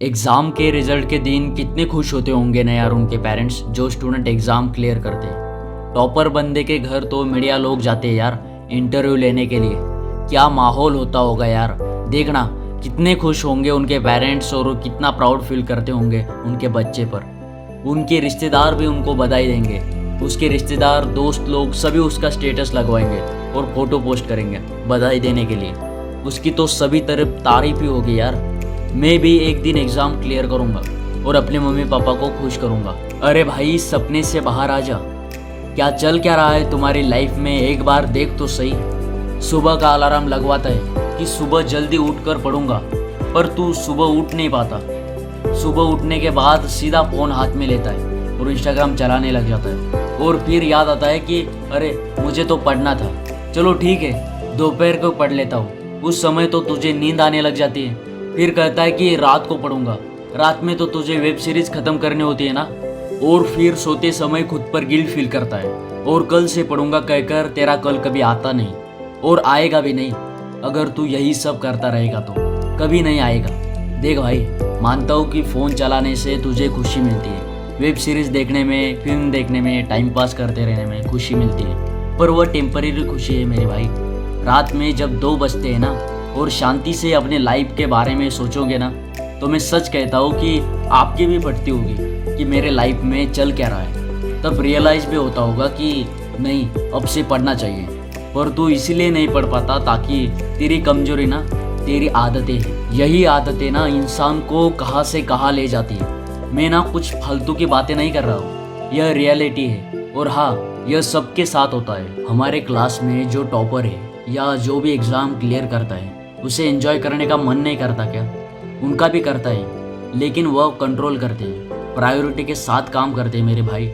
Exam के result के दिन कितने खुश होते होंगे ना यार उनके पेरेंट्स जो स्टूडेंट एग्ज़ाम क्लियर करते हैं। टॉपर बंदे के घर तो मीडिया लोग जाते हैं यार इंटरव्यू लेने के लिए। क्या माहौल होता होगा यार, देखना कितने खुश होंगे उनके पेरेंट्स और कितना प्राउड फील करते होंगे उनके बच्चे पर। उनके रिश्तेदार भी उनको बधाई देंगे, उसके रिश्तेदार दोस्त लोग सभी उसका स्टेटस लगवाएंगे और फोटो पोस्ट करेंगे बधाई देने के लिए। उसकी तो सभी तरफ तारीफ ही होगी यार। मैं भी एक दिन एग्ज़ाम क्लियर करूँगा और अपने मम्मी पापा को खुश करूँगा। अरे भाई सपने से बाहर आ जा, क्या रहा है तुम्हारी लाइफ में, एक बार देख तो सही। सुबह का अलार्म लगवाता है कि सुबह जल्दी उठकर पढ़ूंगा, पर तू सुबह उठ नहीं पाता। सुबह उठने के बाद सीधा फ़ोन हाथ में लेता है और इंस्टाग्राम चलाने लग जाता है और फिर याद आता है कि अरे मुझे तो पढ़ना था, चलो ठीक है दोपहर को पढ़ लेता हूँ। उस समय तो तुझे नींद आने लग जाती है, फिर कहता है कि रात को पढ़ूंगा। रात में तो तुझे वेब सीरीज़ ख़त्म करनी होती है ना, और फिर सोते समय खुद पर गिल्ट फील करता है और कल से पढ़ूंगा कहकर तेरा कल कभी आता नहीं और आएगा भी नहीं। अगर तू यही सब करता रहेगा तो कभी नहीं आएगा। देख भाई, मानता हूँ कि फ़ोन चलाने से तुझे खुशी मिलती है, वेब सीरीज़ देखने में, फिल्म देखने में, टाइम पास करते रहने में खुशी मिलती है, पर वह टेम्परेरी खुशी है मेरे भाई। रात में जब 2 बजते हैं ना और शांति से अपने लाइफ के बारे में सोचोगे ना, तो मैं सच कहता हूँ कि आपकी भी फटती होगी कि मेरे लाइफ में चल क्या रहा है। तब रियलाइज़ भी होता होगा कि नहीं अब से पढ़ना चाहिए, पर तू इसीलिए नहीं पढ़ पाता ताकि तेरी कमजोरी ना तेरी आदतें हैं। यही आदतें ना इंसान को कहाँ से कहाँ ले जाती है। मैं ना कुछ फालतू की बातें नहीं कर रहा हूँ, यह रियलिटी है। और हाँ, यह सबके साथ होता है। हमारे क्लास में जो टॉपर है या जो भी एग्ज़ाम क्लियर करता है, उसे एंजॉय करने का मन नहीं करता क्या? उनका भी करता है, लेकिन वह कंट्रोल करते हैं, प्रायोरिटी के साथ काम करते हैं मेरे भाई।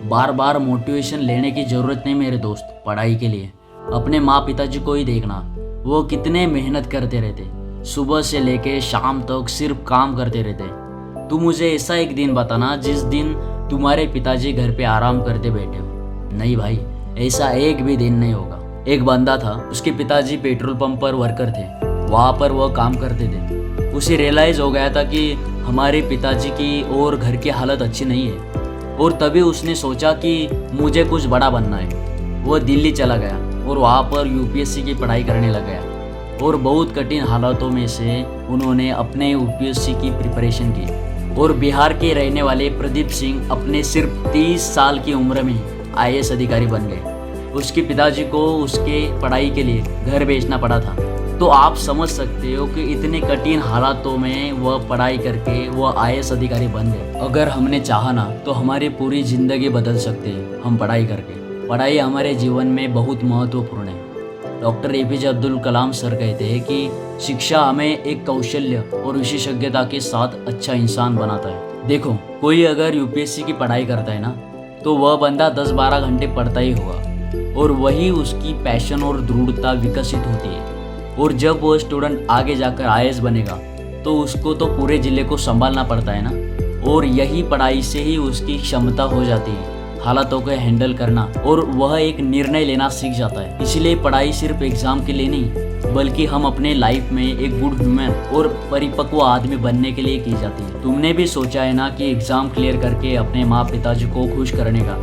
बार बार मोटिवेशन लेने की ज़रूरत नहीं मेरे दोस्त पढ़ाई के लिए। अपने माँ पिताजी को ही देखना, वो कितने मेहनत करते रहते, सुबह से लेके शाम तक सिर्फ काम करते रहते। तू मुझे ऐसा एक दिन बताना जिस दिन तुम्हारे पिताजी घर पे आराम करते बैठे हो। नहीं भाई, ऐसा एक भी दिन नहीं होगा। एक बंदा था, उसके पिताजी पेट्रोल पंप पर वर्कर थे, वहाँ पर वह काम करते थे। उसे रियलाइज़ हो गया था कि हमारे पिताजी की और घर की हालत अच्छी नहीं है, और तभी उसने सोचा कि मुझे कुछ बड़ा बनना है। वह दिल्ली चला गया और वहाँ पर यूपीएससी की पढ़ाई करने लग गया, और बहुत कठिन हालातों में से उन्होंने अपने यूपीएससी की प्रिपरेशन की। और बिहार के रहने वाले प्रदीप सिंह अपने सिर्फ 30 साल की उम्र में आईएएस अधिकारी बन गए। उसके पिताजी को उसके पढ़ाई के लिए घर बेचना पड़ा था। तो आप समझ सकते हो कि इतने कठिन हालातों में वह पढ़ाई करके वह आईएएस अधिकारी बन गए। अगर हमने चाहा ना तो हमारी पूरी ज़िंदगी बदल सकते हैं हम पढ़ाई करके। पढ़ाई हमारे जीवन में बहुत महत्वपूर्ण है। Doctor APJ Abdul Kalam sir कहते हैं कि शिक्षा हमें एक कौशल्य और विशेषज्ञता के साथ अच्छा इंसान बनाता है। देखो, कोई अगर यूपीएससी की पढ़ाई करता है ना, तो वह बंदा 10-12 घंटे पढ़ता ही होगा, और वही उसकी पैशन और दृढ़ता विकसित होती है। और जब वो स्टूडेंट आगे जाकर आईएएस बनेगा तो उसको तो पूरे ज़िले को संभालना पड़ता है ना, और यही पढ़ाई से ही उसकी क्षमता हो जाती है हालातों को हैंडल करना, और वह एक निर्णय लेना सीख जाता है। इसलिए पढ़ाई सिर्फ एग्ज़ाम के लिए नहीं, बल्कि हम अपने लाइफ में एक गुड ह्यूमन और परिपक्व आदमी बनने के लिए की जाती है। तुमने भी सोचा है ना कि एग्ज़ाम क्लियर करके अपने माँ पिताजी को खुश करने का?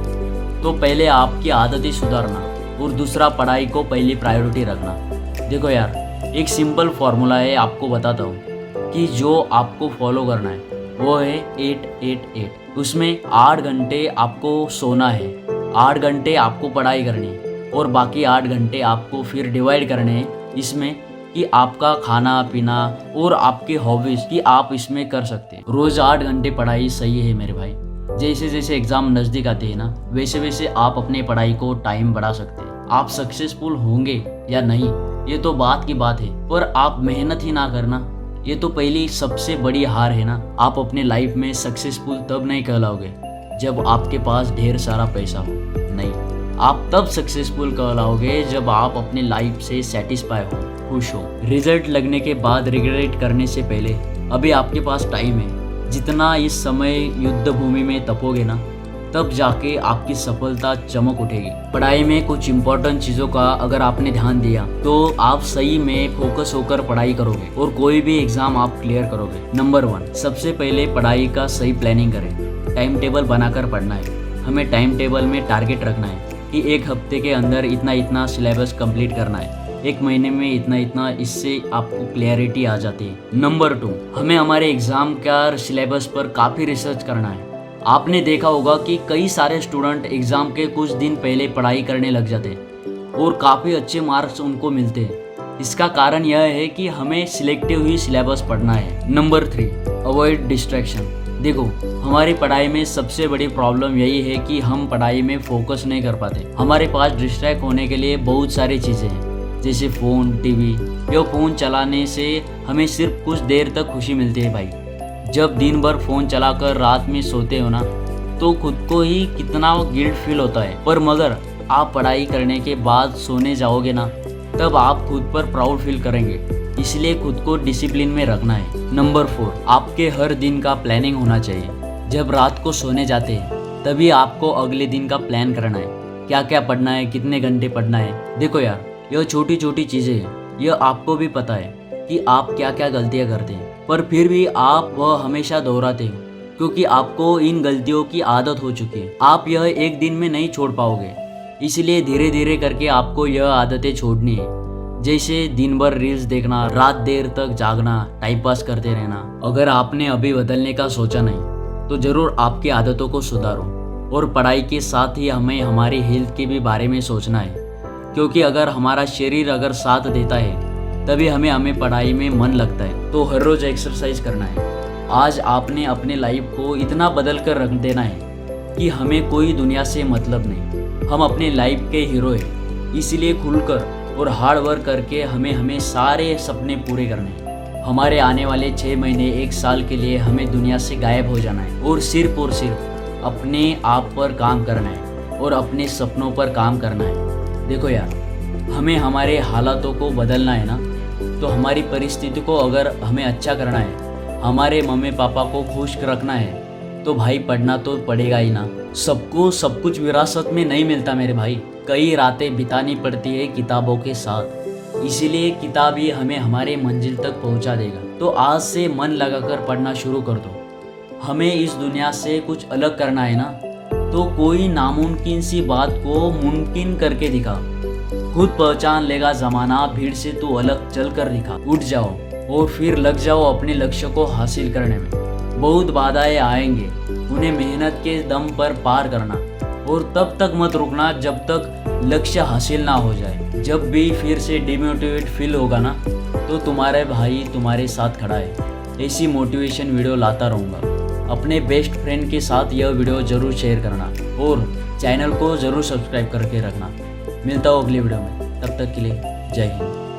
तो पहले आपकी आदतें सुधारना और दूसरा पढ़ाई को पहली प्रायोरिटी रखना। देखो यार, एक सिंपल फार्मूला है, आपको बताता हूँ कि जो आपको फॉलो करना है वो है 8-8-8। उसमें 8 घंटे आपको सोना है, 8 घंटे आपको पढ़ाई करनी है, और बाकी 8 घंटे आपको फिर डिवाइड करने हैं इसमें कि आपका खाना पीना और आपके हॉबीज़ कि आप इसमें कर सकते हैं। रोज़ 8 घंटे पढ़ाई सही है मेरे भाई। जैसे जैसे एग्ज़ाम नज़दीक आते हैं ना, वैसे वैसे आप अपने पढ़ाई को टाइम बढ़ा सकते हैं। आप सक्सेसफुल होंगे या नहीं ये तो बात की बात है, पर आप मेहनत ही ना करना, ये तो पहली सबसे बड़ी हार है ना। आप अपने लाइफ में सक्सेसफुल तब नहीं कहलाओगे जब आपके पास ढेर सारा पैसा हो, नहीं, आप तब सक्सेसफुल कहलाओगे जब आप अपने लाइफ से सेटिस्फाई हो, खुश हो। रिजल्ट लगने के बाद रिग्रेट करने से पहले अभी आपके पास टाइम है। जितना इस समय युद्ध भूमि में तपोगे ना, तब जाके आपकी सफलता चमक उठेगी। पढ़ाई में कुछ इंपॉर्टेंट चीज़ों का अगर आपने ध्यान दिया तो आप सही में फोकस होकर पढ़ाई करोगे और कोई भी एग्जाम आप क्लियर करोगे। नंबर 1, सबसे पहले पढ़ाई का सही प्लानिंग करें। टाइम टेबल बनाकर पढ़ना है। हमें टाइम टेबल में टारगेट रखना है कि एक हफ्ते के अंदर इतना इतना सिलेबस कंप्लीट करना है, एक महीने में इतना इतना, इससे आपको क्लियरिटी आ जाती है। नंबर 2, हमें हमारे एग्जाम का सिलेबस पर काफ़ी रिसर्च करना है। आपने देखा होगा कि कई सारे स्टूडेंट एग्ज़ाम के कुछ दिन पहले पढ़ाई करने लग जाते हैं और काफ़ी अच्छे मार्क्स उनको मिलते हैं। इसका कारण यह है कि हमें सिलेक्टिव ही सिलेबस पढ़ना है। Number 3, avoid distraction. देखो, हमारी पढ़ाई में सबसे बड़ी प्रॉब्लम यही है कि हम पढ़ाई में फोकस नहीं कर पाते। हमारे पास डिस्ट्रैक्ट होने के लिए बहुत सारी चीज़ें हैं, जैसे फ़ोन, टीवी। यह फ़ोन चलाने से हमें सिर्फ कुछ देर तक खुशी मिलती है भाई। जब दिन भर फ़ोन चलाकर रात में सोते हो ना, तो खुद को ही कितना गिल्ट फील होता है। पर मगर आप पढ़ाई करने के बाद सोने जाओगे ना, तब आप खुद पर प्राउड फील करेंगे। इसलिए खुद को डिसिप्लिन में रखना है। नंबर 4, आपके हर दिन का प्लानिंग होना चाहिए। जब रात को सोने जाते हैं तभी आपको अगले दिन का प्लान करना है, क्या क्या पढ़ना है, कितने घंटे पढ़ना है। देखो यार, यह छोटी छोटी चीज़ें हैं, यह आपको भी पता है कि आप क्या क्या गलतियां करते हैं, पर फिर भी आप वह हमेशा दोहराते हो क्योंकि आपको इन गलतियों की आदत हो चुकी है। आप यह एक दिन में नहीं छोड़ पाओगे, इसलिए धीरे धीरे करके आपको यह आदतें छोड़नी है। जैसे दिन भर रील्स देखना, रात देर तक जागना, टाइम पास करते रहना। अगर आपने अभी बदलने का सोचा नहीं तो ज़रूर आपकी आदतों को सुधारो। और पढ़ाई के साथ ही हमें हमारी हेल्थ के भी बारे में सोचना है, क्योंकि अगर हमारा शरीर अगर साथ देता है तभी हमें पढ़ाई में मन लगता है। तो हर रोज़ एक्सरसाइज करना है। आज आपने अपने लाइफ को इतना बदल कर रख देना है कि हमें कोई दुनिया से मतलब नहीं। हम अपने लाइफ के हीरो हैं, इसलिए खुलकर और हार्ड वर्क करके हमें सारे सपने पूरे करने हैं। हमारे आने वाले 6 महीने 1 साल के लिए हमें दुनिया से गायब हो जाना है और सिर्फ अपने आप पर काम करना है और अपने सपनों पर काम करना है। देखो यार, हमें हमारे हालातों को बदलना है ना, तो हमारी परिस्थिति को अगर हमें अच्छा करना है, हमारे मम्मी पापा को खुश रखना है, तो भाई पढ़ना तो पड़ेगा ही ना। सबको सब कुछ विरासत में नहीं मिलता मेरे भाई। कई रातें बितानी पड़ती है किताबों के साथ, इसीलिए किताब ही हमें हमारे मंजिल तक पहुंचा देगा। तो आज से मन लगाकर पढ़ना शुरू कर दो। हमें इस दुनिया से कुछ अलग करना है ना, तो कोई नामुमकिन सी बात को मुमकिन करके दिखा। खुद पहचान लेगा ज़माना, भीड़ से तू अलग चल कर दिखा। उठ जाओ और फिर लग जाओ अपने लक्ष्य को हासिल करने में। बहुत बाधाएं आएंगे, उन्हें मेहनत के दम पर पार करना, और तब तक मत रुकना जब तक लक्ष्य हासिल ना हो जाए। जब भी फिर से डिमोटिवेट फील होगा ना, तो तुम्हारे भाई तुम्हारे साथ खड़ा है। ऐसी मोटिवेशन वीडियो लाता रहूँगा। अपने बेस्ट फ्रेंड के साथ यह वीडियो ज़रूर शेयर करना और चैनल को ज़रूर सब्सक्राइब करके रखना। मिलता हूँ अगली वीडियो में, तब तक के लिए जय हिंद।